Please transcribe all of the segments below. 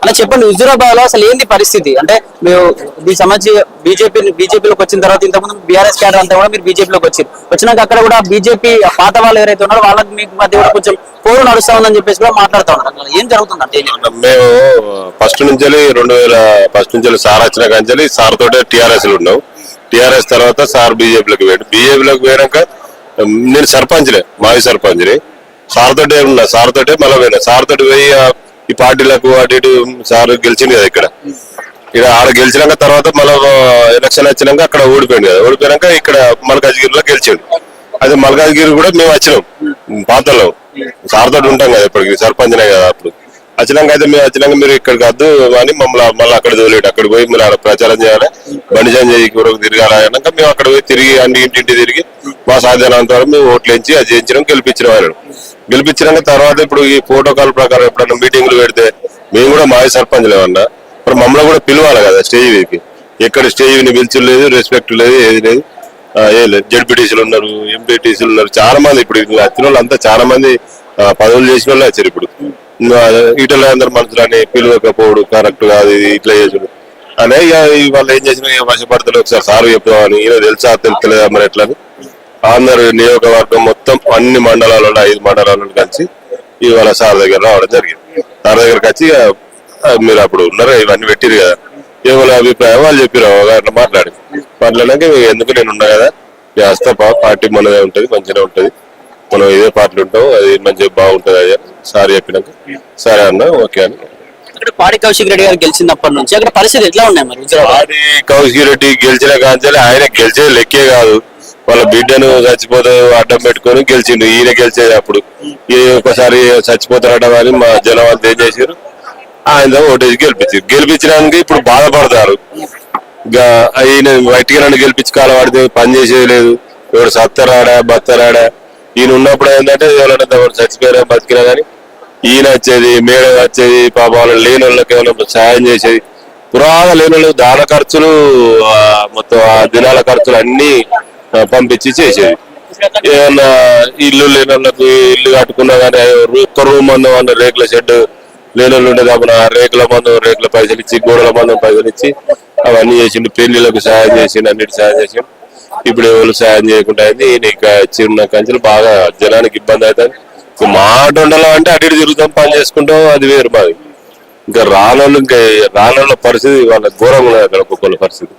అలా చెప్పండి, హుజూరాబాద్ లో అసలు ఏంది పరిస్థితి? అంటే మీరు దీనికి సంబంధించి బీజేపీలోకి వచ్చిన తర్వాత ఇంతకుముందు బీఆర్ఎస్ క్యాడర్ అంతా కూడా మీరు బీజేపీలోకి వచ్చినాక అక్కడ కూడా బీజేపీ పాత వాళ్ళు ఎవరైతే ఉన్నారో వాళ్ళకి మీకు మధ్య కూడా కొంచెం పోరు నడుస్తా ఉందని చెప్పేసి కూడా మాట్లాడుతూ ఉన్నారు. ఏం జరుగుతుందంటే మేము ఫస్ట్ నుంచి 2001 నుంచి సార్ వచ్చిన కానీ సార్ తోటే టీఆర్ఎస్ లో ఉన్నాం. టీఆర్ఎస్ తర్వాత సార్ బీజేపీలోకి పోయాడు. బీజేపీలోకి పోయాక నేను సర్పంచ్లే, మాజీ సర్పంచ్ని. సార్ తోటే ఉన్నా, సార్ తోటే మళ్ళీ పోయినా. సార్ తోటి పోయి ఈ పార్టీలకు అటు ఇటు సార్ గెలిచింది కదా. ఇక్కడ ఆడ గెలిచినాక తర్వాత మళ్ళీ ఎలక్షన్ వచ్చినాక అక్కడ ఓడిపోయింది కదా. ఓడిపోయినాక ఇక్కడ మల్కాజ్గిరిలో గెలిచిండు. అదే మల్కాజ్గిరి కూడా మేము వచ్చినాం పాతలో. సార్ తోటి ఉంటాం కదా ఇప్పటికి, సర్పంచ్నే కదా. అప్పుడు వచ్చినాక అయితే మేము వచ్చినాక మీరు ఇక్కడికి వద్దు అని మళ్ళీ అక్కడ తోలేడు. అక్కడ పోయి మీరు ఆడ ప్రచారం చేయాలి, బండి సంజయ్ వరకు తిరగాలి అన్నాక మేము అక్కడ పోయి తిరిగి ఇంటింటి తిరిగి మా సాధ్యమైనంత వరకు మేము ఓట్లు వేయించి అది చేయించడం గెలిపించిన వాళ్ళు. గెలిపించినాక తర్వాత ఇప్పుడు ఈ ప్రోటోకాల్ ప్రకారం ఎప్పుడన్నా మీటింగ్లు పెడితే మేము కూడా మాజీ సర్పంచ్లు ఏమన్నా ఇప్పుడు మమ్మల్ని కూడా పిలవాలి కదా స్టేజ్ మీదకి. ఎక్కడ స్టేజ్ పిలిచి లేదు, రెస్పెక్ట్ లేదు, ఏది లేదు. ఏం లేదు. జడ్పీటీసీలు ఉన్నారు, ఎంపీటీసీలు ఉన్నారు, చాలా మంది. ఇప్పుడు వచ్చిన వాళ్ళు అంతా చాలా మంది పదవులు చేసిన వాళ్ళు వచ్చారు. ఇప్పుడు ఈటల అందరు మనుషులని పిలువకపోవడు కరెక్ట్ కాదు, ఇది ఇట్లా చేసుడు అనే వాళ్ళు ఏం చేసిన వశపడతలు ఒకసారి సారు చెప్తామని. ఈయన తెలుసా తెలుస్తలేదా మరి ఎట్లా అని అందరు నియోజకవర్గం మొత్తం అన్ని మండలాలలో 5 మండలాలను కలిసి ఇవాళ సార్ దగ్గర రావడం జరిగింది. సార్ దగ్గరకు వచ్చి మీరు అప్పుడు ఉన్నారు ఇవన్నీ పెట్టిరు కదా, ఎవరి అభిప్రాయం వాళ్ళు చెప్పారు. అట్లా మాట్లాడినాక ఎందుకు నేను ఉన్నా కదా, వస్తా పార్టీ మనదే ఉంటది, మంచిగా ఉంటది, మనం ఇదే పార్టీ ఉంటాం, అది మంచిగా బాగుంటది అయ్యా సార్ చెప్పినాక సరే అన్నా ఓకే అని. పాడి కౌశిక్ రెడ్డి గారు గెలిచినప్పటి నుంచి అక్కడ పరిస్థితి ఎట్లా ఉన్నాయి మరి? పాడి కౌశిక్ రెడ్డి గెలిచిన కాంచాలి. ఆయన గెలిచేది లెక్కే కాదు, వాళ్ళ బిడ్డను చచ్చిపోతే అడ్డం పెట్టుకొని గెలిచిండు. ఈయన గెలిచేది అప్పుడు ఒకసారి చచ్చిపోతారట అని మా జనం అంతా ఏం చేశారు, ఆయన ఓటేసి గెలిపించడానికి ఇప్పుడు బాధపడతారు. ఈయన బయటికి నన్ను గెలిపించి కాలవాడితే పని చేసేది లేదు, ఎవరు సత్తరాడా బత్తరాడా. ఈయన ఉన్నప్పుడు ఏంటంటే ఎవరైనా చచ్చిపోయినా బతికినా కానీ ఈయన వచ్చేది, మేడం వచ్చేది, పాప వాళ్ళు లేని వాళ్ళకి ఏమైనా సాయం చేసేది. పురాగా లేని వాళ్ళు దాన ఖర్చులు మొత్తం ఆ దినాల ఖర్చులు అన్ని పంపించి చేసేది. ఏమన్నా ఇల్లు లేని వాళ్ళకి ఇల్లు కట్టుకున్నా కానీ ఒక్క రూమ్ మందం అన్న రేకుల షెడ్ లేని వాళ్ళు ఉండేది. అప్పుడు రేకుల మందం రేకుల పైసలు ఇచ్చి, గోడల మందం పైసలు ఇచ్చి అవన్నీ చేసిండు. పెళ్లిళ్ళకు సాయం చేసిండు, అన్నిటి సాయం చేసిండు. ఇప్పుడు ఎవరు సాయం చేయకుండా అయింది. ఈయన ఇక చిన్న కంచెలు బాగా జనానికి ఇబ్బంది అవుతుంది. మాట ఉండాలి అంటే అటు ఇటు తిరుగుతాం, పని చేసుకుంటాం, అది వేరు మాది. ఇంకా రానోళ్ళ పరిస్థితి వాళ్ళ ఘోరంగా ఉన్నది అక్కడ ఒక్కొక్కళ్ళ పరిస్థితి.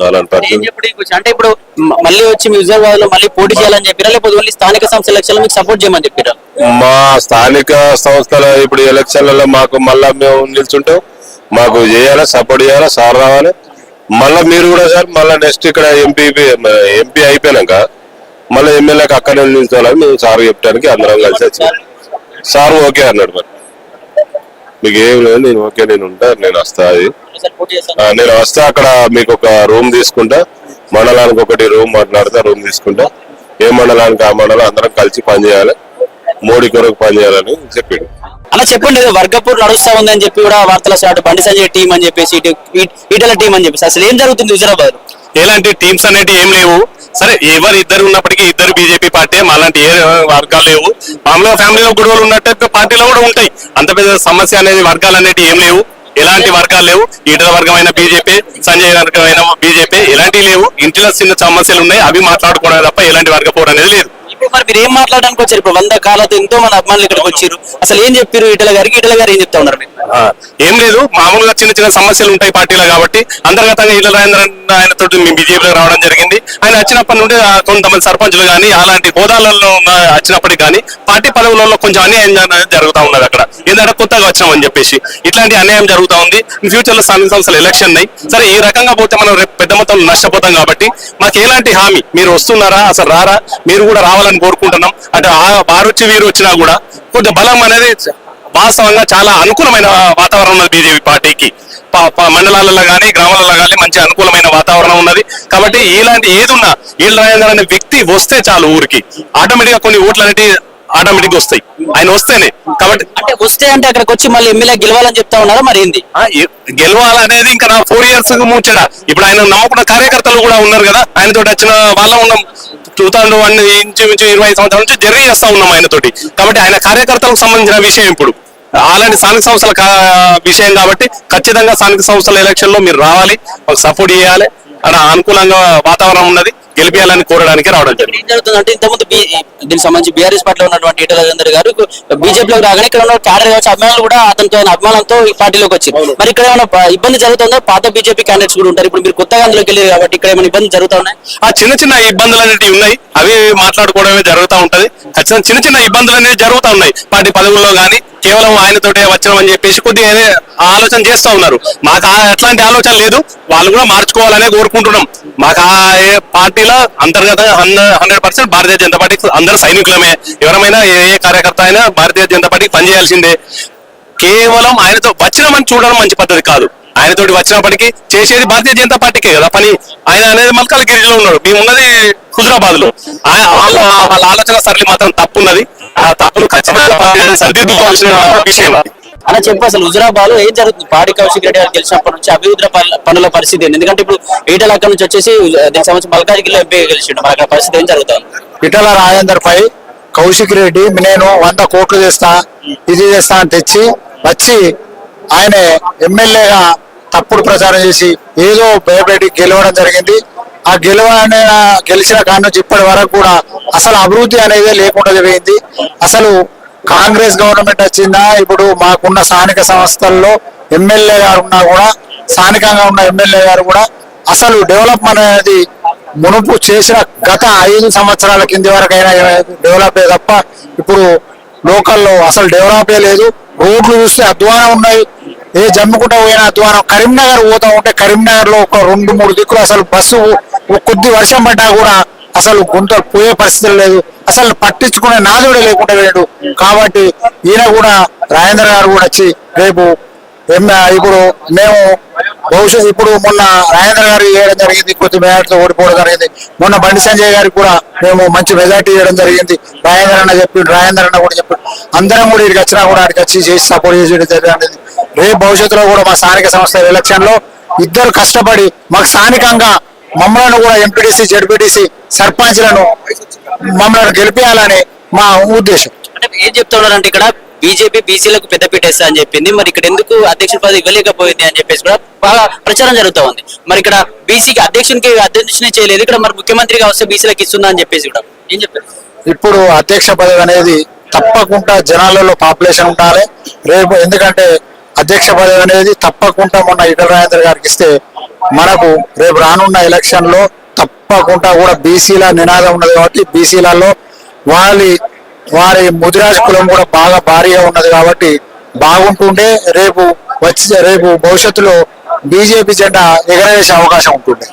అలాంటి పరిస్థితి అంటే ఇప్పుడు మళ్ళీ వచ్చి హుజూరాబాద్ లో మళ్ళీ పోటీ చేయాలని చెప్పారా, లేకపోతే ఓన్లీ స్థానిక సంస్థ ఎలక్షన్ మీకు సపోర్ట్ చేయమని చెప్పారా? మా స్థానిక సంస్థల ఇప్పుడు ఎలక్షన్లలో మాకు మళ్ళా మేము నిల్చుంటాం, మాకు చేయాలి, సపోర్ట్ చేయాలి, సార్ రావాలి. మళ్ళీ మీరు కూడా సార్ మళ్ళీ నెక్స్ట్ ఇక్కడ ఎంపీ అయిపోయినాక మళ్ళీ ఎమ్మెల్యేకి అక్కడ నిల్చోవాలని మేము సార్ చెప్పడానికి అందరం కలిసి వచ్చాం. సార్ ఓకే అన్నాడు. మరి మీకు ఏం లేదు, నేను ఓకే, నేను ఉంటా, నేను వస్తా, అది నేను వస్తా, అక్కడ మీకు ఒక రూమ్ తీసుకుంటా, మండలానికి ఒకటి రూమ్ మాట్లాడితే రూమ్ తీసుకుంటా, ఏ మండలానికి ఆ మండలం అందరం కలిసి పనిచేయాలి, మోడీ కొరకు పనిచేయాలని చెప్పిండు. అలా చెప్పండి, వర్గపూర్ నడుస్తా ఉంది అని చెప్పి కూడా వార్తల స్టార్ట్, బండి సంజయ్ టీం అని చెప్పేసి, ఈటల టీం అని చెప్పేసి అసలు ఏం జరుగుతుంది హుజూరాబాద్? ఎలాంటి టీమ్స్ అనేవి ఏం లేవు. సరే ఎవరు ఇద్దరు ఉన్నప్పటికీ ఇద్దరు బీజేపీ పార్టీ, అలాంటి ఏ వర్గాలు లేవు. మామూలుగా ఫ్యామిలీలో గొడవలు ఉన్నట్టు పార్టీలో కూడా ఉంటాయి. అంత పెద్ద సమస్య అనేది వర్గాలు అనేవి ఏం లేవు, ఎలాంటి వర్గాలు లేవు. ఈటల వర్గమైన బీజేపీ, సంజయ్ వర్గమైన బీజేపీ, ఎలాంటివి లేవు. ఇంటిలో చిన్న సమస్యలు ఉన్నాయి, అవి మాట్లాడుకోవడం తప్ప ఎలాంటి వర్గపోవడం అనేది లేదు. ఇప్పుడు మరి మీరు ఏం మాట్లాడడానికి వచ్చారు? ఇప్పుడు 100 కాలాలతో ఎంతో మంది అభిమానులు ఇక్కడికి వచ్చారు, అసలు ఏం చెప్పారు ఈటల గారికి? ఈటల గారు ఏం చెప్తా ఉన్నారు? ఏం లేదు, మామూలుగా చిన్న చిన్న సమస్యలు ఉంటాయి పార్టీలో కాబట్టి అంతర్గతంగా ఈటల రాజేంద్ర ఆయనతో మేము బీజేపీలో రావడం జరిగింది. ఆయన వచ్చినప్పటి నుండి కొంతమంది సర్పంచులు కానీ అలాంటి హోదాలలో వచ్చినప్పటికీ కానీ పార్టీ పదవులలో కొంచెం అన్యాయం జరుగుతూ ఉన్నది. అక్కడ ఏంటంటే కొత్తగా వచ్చామని చెప్పేసి ఇట్లాంటి అన్యాయం జరుగుతూ ఉంది. ఫ్యూచర్ లో స్థానిక సంస్థలు ఎలక్షన్ ఉన్నాయి. సరే ఈ రకంగా పోతే మనం రేపు పెద్ద మొత్తంలో నష్టపోతాం కాబట్టి మాకు ఎలాంటి హామీ, మీరు వస్తున్నారా, అసలు రారా, మీరు కూడా రావాలని కోరుకుంటున్నాం. అంటే వారొచ్చి వీరు వచ్చినా కూడా కొంచెం బలం అనేది వాస్తవంగా చాలా అనుకూలమైన వాతావరణం ఉన్నది బీజేపీ పార్టీకి. మండలాలలో కానీ గ్రామాలలో కానీ మంచి అనుకూలమైన వాతావరణం ఉన్నది. కాబట్టి ఇలాంటి ఏదున్నా ఈటల రాజేందర్ అనే వ్యక్తి వస్తే చాలు, ఊరికి ఆటోమేటిక్ గా కొన్ని ఓట్లు అనేవి ఆటోమేటిక్ వస్తాయి ఆయన వస్తేనే. కాబట్టి అంటే వస్తే అంటే అక్కడికి వచ్చి మళ్ళీ ఎమ్మెల్యే గెలవాలని చెప్తా ఉన్నారా? మరి ఏంది గెలవాలనేది ఇంకా నా 4 years ముచ్చట. ఇప్పుడు ఆయన నమ్మకున్న కార్యకర్తలు కూడా ఉన్నారు కదా, ఆయనతో వచ్చిన వాళ్ళ ఉన్నాం. 2001 ఇంచుమించు 20 సంవత్సరాల నుంచి జర్నీ చేస్తా ఉన్నాం ఆయనతోటి. కాబట్టి ఆయన కార్యకర్తలకు సంబంధించిన విషయం ఇప్పుడు అలాంటి స్థానిక సంస్థల విషయం కాబట్టి ఖచ్చితంగా స్థానిక సంస్థల ఎలక్షన్ లో మీరు రావాలి, మాకు సపోర్ట్ చేయాలి, అలా అనుకూలంగా వాతావరణం ఉన్నది, గెలిపేయాలని కోరడానికి రావడం జరిగింది. ఏం జరుగుతుందంటే ఇంతకుముందు దీనికి సంబంధించి బీఆర్ఎస్ పార్టీలో ఉన్నటువంటి ఈటెల రాజేందర్ గారు బీజేపీలోకి రాగానే ఇక్కడ ఉన్న క్యాడర్ కావచ్చు అభిమానులు కూడా అతనితో అభిమానంతో ఈ పార్టీలోకి వచ్చారు. మరి ఇక్కడ ఏమైనా ఇబ్బంది జరుగుతుందో? పాత బీజేపీ క్యాండిడేట్స్ కూడా ఉంటారు, ఇప్పుడు మీరు కొత్తగా అందులోకి వెళ్ళారు కాబట్టి ఇక్కడ ఏమైనా ఇబ్బంది జరుగుతా ఉన్నాయి? ఆ చిన్న చిన్న ఇబ్బందులు అనేవి ఉన్నాయి, అవి మాట్లాడుకోవడమే జరుగుతూ ఉంటది. ఖచ్చితంగా చిన్న చిన్న ఇబ్బందులు అనేవి జరుగుతూ ఉన్నాయి పార్టీ పదవుల్లో కానీ, కేవలం ఆయనతోటే వచ్చినామని చెప్పేసి కొద్దిగా ఆలోచన చేస్తూ ఉన్నారు. మాకు అట్లాంటి ఆలోచన లేదు, వాళ్ళు కూడా మార్చుకోవాలనే కోరుకుంటున్నాం. మాకు ఆ పార్టీలో అంతర్గతంగా 100% భారతీయ జనతా పార్టీకి అందరూ సైనికులమే. ఎవరమైనా ఏ కార్యకర్త అయినా భారతీయ జనతా పార్టీకి పనిచేయాల్సిందే. కేవలం ఆయనతో వచ్చినామని చూడడం మంచి పద్ధతి కాదు. ఆయనతోటి వచ్చినప్పటికీ చేసేది భారతీయ జనతా పార్టీకే కదా పని. ఆయన అనేది మల్కాజ్గిరిలో ఉన్నాడు, మేము ఉన్నది హుజరాబాద్ లో. వాళ్ళ ఆలోచన సరళి మాత్రం తప్పు ఉన్నది. ఆ తప్పును ఖచ్చితంగా సరిదిద్దుకోవాల్సిన విషయం. అలా చెప్పు, అసలు హుజరాబాద్ లో ఏం జరుగుతుంది? పాడి కౌశిక్ రెడ్డి గారు గెలిచినప్పటి నుంచి అభివృద్ధి పనుల పరిస్థితి ఏంటి? ఎందుకంటే ఇప్పుడు ఈటల అక్కడి నుంచి వచ్చేసి దీనికి సంబంధించి మల్కాజ్గిరిలో ఎంపీ గెలిచిండు, మరి అక్కడ పరిస్థితి ఏం జరుగుతుంది? ఈటల రాజేందర్ పై కౌశిక్ రెడ్డి నేను 100 కోట్లు చేస్తా, ఇది చేస్తా అని తెచ్చి వచ్చి ఆయన ఎమ్మెల్యేగా తప్పుడు ప్రచారం చేసి ఏదో భయపెట్టి గెలవడం జరిగింది. ఆ గెలిచిన కాడి నుంచి ఇప్పటి వరకు కూడా అసలు అభివృద్ధి అనేది లేకుండా పోయింది. అసలు కాంగ్రెస్ గవర్నమెంట్ వచ్చిందా, ఇప్పుడు మాకున్న స్థానిక సంస్థల్లో ఎమ్మెల్యే గారు ఉన్నా కూడా, స్థానికంగా ఉన్న ఎమ్మెల్యే గారు కూడా అసలు డెవలప్మెంట్ అనేది మునుపు చేసిన గత 5 సంవత్సరాల కింది వరకైనా డెవలప్ తప్ప ఇప్పుడు లోకల్లో అసలు డెవలపే లేదు. రోడ్లు చూస్తే అధ్వానం ఉన్నాయి, ఏ జమ్ముకుంట పోయినా అధ్వానం. కరీంనగర్ పోతా ఉంటే కరీంనగర్ లో ఒక 2-3 దిక్కులు అసలు బస్సు కొద్ది వర్షం పడ్డా కూడా అసలు గుంతలు పోయే పరిస్థితి లేదు, అసలు పట్టించుకునే నాదుడే లేకుండా వేయడు. కాబట్టి ఈయన కూడా రాజేందర్ గారు కూడా వచ్చి రేపు ఇప్పుడు మేము భవిష్యత్తు ఇప్పుడు మొన్న రాజేందర్ గారు చేయడం జరిగింది, కొద్ది మెజార్టీతో ఓడిపోవడం జరిగింది. మొన్న బండి సంజయ్ గారికి కూడా మేము మంచి మెజార్టీ చేయడం జరిగింది. రాజేందర్ అన్న కూడా చెప్పాడు. అందరం కూడా ఇక్కడికి వచ్చినా కూడా అక్కడికి వచ్చి చేసి సపోర్ట్ చేసేది జరిగింది. రేపు భవిష్యత్తులో కూడా మా స్థానిక సంస్థల ఎలక్షన్ లో ఇద్దరు కష్టపడి మాకు స్థానికంగా మమ్మల్ని కూడా ఎంపీటీసీ, జడ్పీటీసీ, సర్పంచ్లను మమ్మల్ని గెలిపించాలని మా ఉద్దేశం. అంటే ఏం చెప్తున్నారంటే ఇక్కడ బీజేపీ బీసీలకు పెద్దపీట వేస్తా అని చెప్పింది, మరి ఇక్కడ ఎందుకు అధ్యక్షుల పదవి ఇవ్వలేకపోయింది అని చెప్పేసి కూడా బాగా ప్రచారం జరుగుతూ ఉంది. మరి ఇక్కడ బీసీకి అధ్యక్షునే చేయలేదు, ఇక్కడ మరి ముఖ్యమంత్రిగా వస్తే బీసీలకు ఇస్తుందా అని చెప్పేసి కూడా ఏం చెప్పారు? ఇప్పుడు అధ్యక్ష పదవి అనేది తప్పకుండా జనాలలో పాపులేషన్ ఉండాలి రేపు. ఎందుకంటే అధ్యక్ష పదవి అనేది తప్పకుండా మొన్న ఈటల రాజేందర్ గారికి ఇస్తే మనకు రేపు రానున్న ఎలక్షన్ లో తప్పకుండా కూడా బీసీల నినాదం ఉన్నది కాబట్టి బీసీలలో వారి ముదిరాజ్ కులం కూడా బాగా భారీగా ఉన్నది కాబట్టి బాగుంటుండే రేపు భవిష్యత్తులో బీజేపీ జెండా ఎగరవేసే అవకాశం ఉంటుంది.